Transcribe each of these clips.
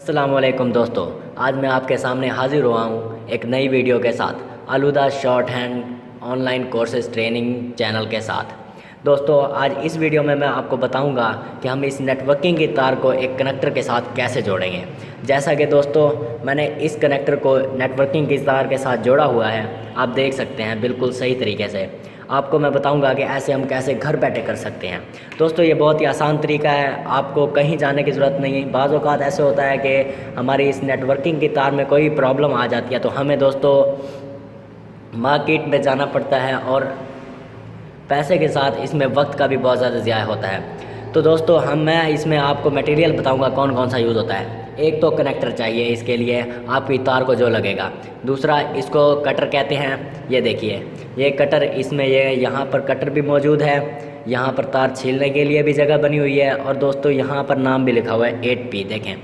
अस्सलाम वालेकुम दोस्तों, आज मैं आपके सामने हाज़िर हुआ हूँ एक नई वीडियो के साथ, आलूदा short hand online courses training channel के साथ। दोस्तों आज इस वीडियो में मैं आपको बताऊंगा कि हम इस नेटवर्किंग की तार को एक कनेक्टर के साथ कैसे जोड़ेंगे। जैसा कि दोस्तों मैंने इस कनेक्टर को नेटवर्किंग की तार के साथ जोड़ा हुआ है, आप देख सकते हैं बिल्कुल सही तरीके से। आपको मैं बताऊंगा कि ऐसे हम कैसे घर बैठे कर सकते हैं। दोस्तों ये बहुत ही आसान तरीका है, आपको कहीं जाने की ज़रूरत नहीं है। बाज़ औक़ात ऐसे होता है कि हमारी इस नेटवर्किंग की तार में कोई प्रॉब्लम आ जाती है तो हमें दोस्तों मार्केट में जाना पड़ता है और पैसे के साथ इसमें वक्त का भी बहुत ज़्यादा ज़ाया होता है। तो दोस्तों मैं इसमें आपको मटेरियल बताऊंगा कौन कौन सा यूज़ होता है। एक तो कनेक्टर चाहिए इसके लिए, आपकी तार को जो लगेगा। दूसरा इसको कटर कहते हैं, ये देखिए ये कटर, इसमें ये यहाँ पर कटर भी मौजूद है, यहाँ पर तार छीलने के लिए भी जगह बनी हुई है और दोस्तों यहाँ पर नाम भी लिखा हुआ है 8P। देखें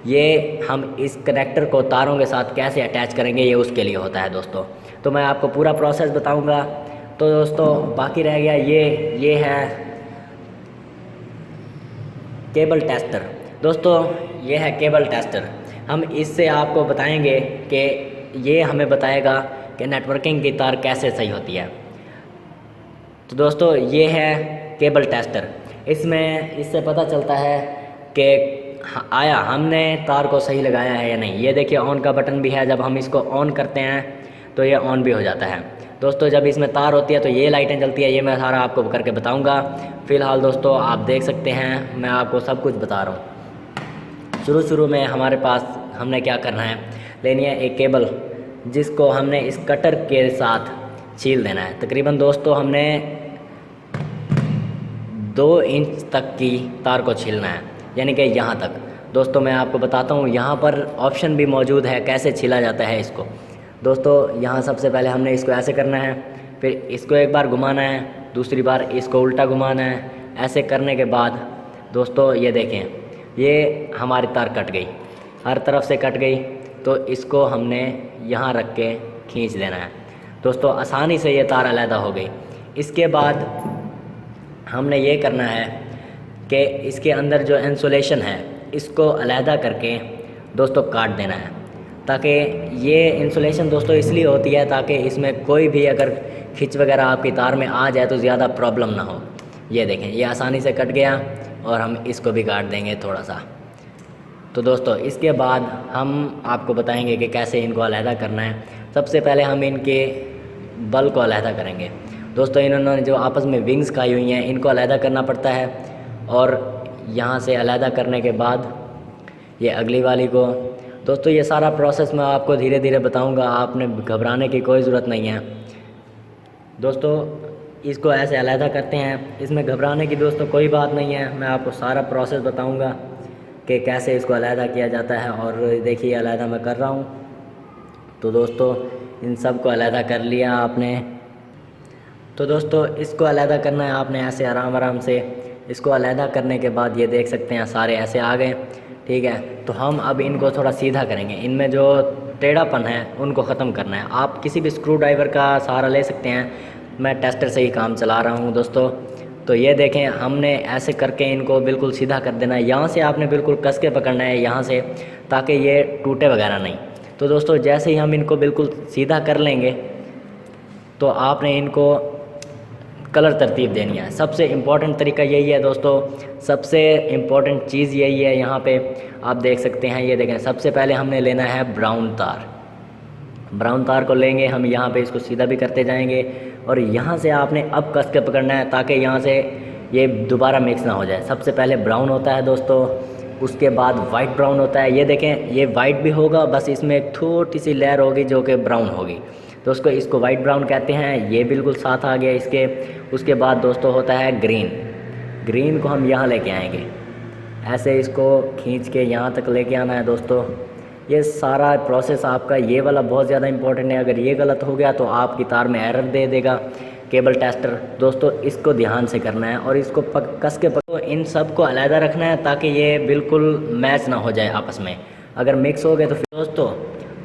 ये हम इस कनेक्टर को तारों के साथ कैसे अटैच करेंगे, ये उसके लिए होता है दोस्तों। तो मैं आपको पूरा प्रोसेस बताऊँगा। तो दोस्तों बाकी रह गया ये है केबल टेस्टर। दोस्तों ये है केबल टेस्टर। हम इससे आपको बताएंगे कि ये हमें बताएगा कि नेटवर्किंग की तार कैसे सही होती है। तो दोस्तों ये है केबल टेस्टर। इससे पता चलता है कि आया हमने तार को सही लगाया है या नहीं। ये देखिए ऑन का बटन भी है, जब हम इसको ऑन करते हैं तो ये ऑन भी हो जाता है। दोस्तों जब इसमें तार होती है तो ये लाइटें जलती है, ये मैं सारा आपको करके बताऊंगा। फ़िलहाल दोस्तों आप देख सकते हैं मैं आपको सब कुछ बता रहा हूँ। शुरू में हमारे पास हमने क्या करना है, लेनी है एक केबल जिसको हमने इस कटर के साथ छील देना है। तकरीबन दोस्तों हमने 2 इंच तक की तार को छीलना है, यानी कि यहाँ तक। दोस्तों मैं आपको बताता हूँ, यहाँ पर ऑप्शन भी मौजूद है कैसे छीला जाता है इसको। दोस्तों यहाँ सबसे पहले हमने इसको ऐसे करना है, फिर इसको एक बार घुमाना है, दूसरी बार इसको उल्टा घुमाना है। ऐसे करने के बाद दोस्तों ये देखें ये हमारी तार कट गई, हर तरफ से कट गई। तो इसको हमने यहाँ रख के खींच देना है। दोस्तों आसानी से ये तार अलग हो गई। इसके बाद हमने ये करना है कि इसके अंदर जो इंसुलेशन है इसको अलहदा करके दोस्तों काट देना है, ताकि ये इंसुलेशन दोस्तों इसलिए होती है ताकि इसमें कोई भी अगर खिंच वगैरह आपकी तार में आ जाए तो ज़्यादा प्रॉब्लम ना हो। ये देखें ये आसानी से कट गया और हम इसको भी काट देंगे थोड़ा सा। तो दोस्तों इसके बाद हम आपको बताएंगे कि कैसे इनको अलहदा करना है। सबसे पहले हम इनके बल को अलहदा करेंगे। दोस्तों इन्होंने जो आपस में विंग्स खाई हुई हैं इनको अलहदा करना पड़ता है, और यहाँ से अलहदा करने के बाद ये अगली वाली को। दोस्तों ये सारा प्रोसेस मैं आपको धीरे धीरे बताऊंगा, आपने घबराने की कोई ज़रूरत नहीं है। दोस्तों इसको ऐसे अलहदा करते हैं, इसमें घबराने की दोस्तों कोई बात नहीं है। मैं आपको सारा प्रोसेस बताऊंगा कि कैसे इसको अलहदा किया जाता है। और देखिए अलहदा मैं कर रहा हूँ। तो दोस्तों इन सब को अलहदा कर लिया आपने। तो दोस्तों इसको अलहदा करना है आपने ऐसे आराम से। इसको अलहदा करने के बाद ये देख सकते हैं सारे ऐसे आ गए, ठीक है। तो हम अब इनको थोड़ा सीधा करेंगे, इनमें जो टेढ़ापन है उनको ख़त्म करना है। आप किसी भी स्क्रू ड्राइवर का सहारा ले सकते हैं, मैं टेस्टर से ही काम चला रहा हूँ दोस्तों। तो ये देखें हमने ऐसे करके इनको बिल्कुल सीधा कर देना है। यहाँ से आपने बिल्कुल कस के पकड़ना है यहाँ से, ताकि ये टूटे वगैरह नहीं। तो दोस्तों जैसे ही हम इनको बिल्कुल सीधा कर लेंगे तो आपने इनको कलर तरतीब देनी है। सबसे इम्पॉर्टेंट तरीका यही है दोस्तों, सबसे इम्पॉर्टेंट चीज़ यही है। यहाँ पे आप देख सकते हैं, ये देखें सबसे पहले हमने लेना है ब्राउन तार। ब्राउन तार को लेंगे हम, यहाँ पे इसको सीधा भी करते जाएंगे और यहाँ से आपने अब कस के पकड़ना है ताकि यहाँ से ये दोबारा मिक्स ना हो जाए। सबसे पहले ब्राउन होता है दोस्तों, उसके बाद वाइट ब्राउन होता है। ये देखें ये वाइट भी होगा, बस इसमें एक छोटी सी लेयर होगी जो कि ब्राउन होगी, तो इसको वाइट ब्राउन कहते हैं। ये बिल्कुल साथ आ गया इसके। उसके बाद दोस्तों होता है ग्रीन को हम यहाँ लेके आएंगे, ऐसे इसको खींच के यहाँ तक लेके आना है दोस्तों। ये सारा प्रोसेस आपका ये वाला बहुत ज़्यादा इंपॉर्टेंट है। अगर ये गलत हो गया तो आपकी तार में एरर दे देगा केबल टेस्टर। दोस्तों इसको ध्यान से करना है और इसको कस के इन सब को अलहदा रखना है ताकि ये बिल्कुल मैच ना हो जाए आपस में। अगर मिक्स हो गए तो फिर दोस्तों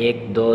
1 2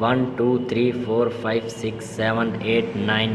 1 2 3 4 5 6 7 8 9،